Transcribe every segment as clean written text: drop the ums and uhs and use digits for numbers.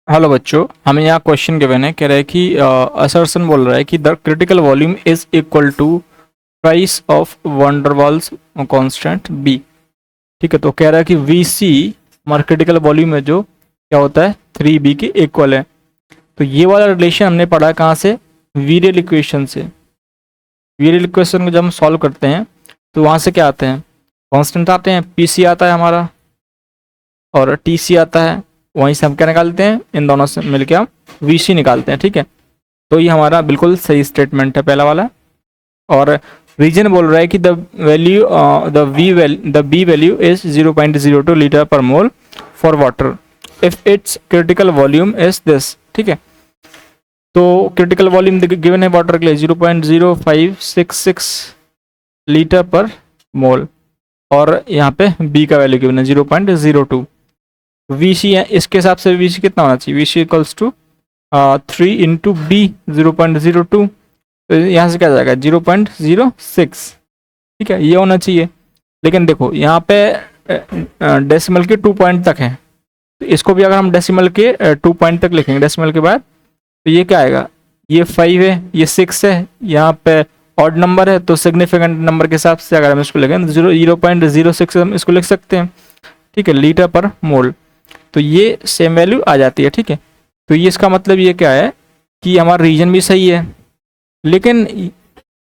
Hello बच्चों, हमें यहाँ क्वेश्चन गिवन है, कह रहा है कि असर्शन बोल रहा है कि the critical volume is equal to thrice of van der Waals constant b. ठीक है, तो कह रहा है कि वी सी हमारा क्रिटिकल वॉल्यूम है जो क्या होता है 3b के इक्वल है। तो ये वाला रिलेशन हमने पढ़ा है कहाँ से? वीरियल इक्वेशन से। वीरियल इक्वेशन को जब हम सॉल्व करते हैं तो वहाँ से क्या आते हैं? कांस्टेंट आते हैं, पी सी आता है हमारा और टी सी आता है। वहीं से हम क्या निकालते हैं? इन दोनों से मिलकर हम वी सी निकालते हैं। ठीक है, तो ये हमारा बिल्कुल सही स्टेटमेंट है पहला वाला। और रीजन बोल रहा है कि the B value is 0.02 litre per mole for water if it's critical volume is this. ठीक है, तो क्रिटिकल वॉल्यूम गिवन है वाटर के लिए 0.0566 लीटर पर मोल और यहाँ पे बी का वैल्यू गिवन है 0.02। वी सी है, इसके हिसाब से वी सी कितना होना चाहिए? V c equals to 3 into b 0.02, तो यहाँ से क्या जाएगा 0.06। ठीक है, ये होना चाहिए। लेकिन देखो यहाँ पे डेसिमल के 2 पॉइंट तक है, तो इसको भी अगर हम डेसिमल के 2 पॉइंट तक लिखेंगे डेसिमल के बाद, तो ये क्या आएगा? ये 5 है, ये 6 है, यहाँ पे ऑड नंबर है, तो सिग्निफिकेंट नंबर के हिसाब से अगर हम इसको लिखें तो 0.06 हम इसको लिख सकते हैं। ठीक है, लीटर पर मोल, तो ये सेम वैल्यू आ जाती है। ठीक है, तो ये इसका मतलब ये क्या है कि हमारा रीजन भी सही है, लेकिन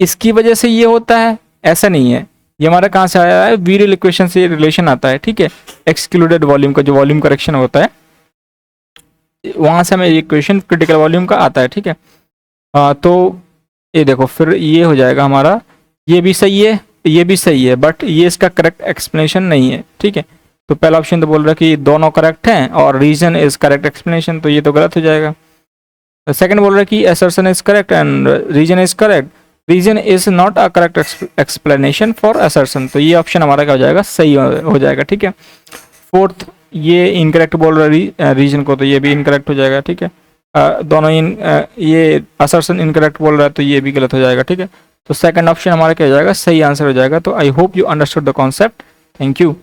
इसकी वजह से ये होता है ऐसा नहीं है। ये हमारा कहाँ से आया है? वीरियल इक्वेशन से रिलेशन आता है। ठीक है, एक्सक्लूडेड वॉल्यूम का जो वॉल्यूम करेक्शन होता है वहाँ से हमें इक्वेशन क्रिटिकल वॉल्यूम का आता है। ठीक है, तो ये देखो फिर ये हो जाएगा हमारा, ये भी सही है, ये भी सही है, बट ये इसका करेक्ट एक्सप्लेनेशन नहीं है। ठीक है, तो पहला ऑप्शन तो बोल रहा है कि दोनों करेक्ट हैं और रीजन इज करेक्ट एक्सप्लेनेशन, तो ये तो गलत हो जाएगा। सेकंड बोल रहा है कि assertion is correct and reason is correct, reason is not a correct explanation for assertion, तो ये ऑप्शन हमारा क्या हो जाएगा? सही हो जाएगा। ठीक है, फोर्थ ये इनकरेक्ट बोल रहा है रीजन को, तो ये भी इनकरेक्ट हो जाएगा। ठीक है, दोनों ये असर्शन इनकरेक्ट बोल रहा है, तो ये भी गलत हो जाएगा। ठीक है, तो सेकंड ऑप्शन हमारा क्या हो जाएगा? सही आंसर हो जाएगा। तो I hope you understood the concept. Thank you.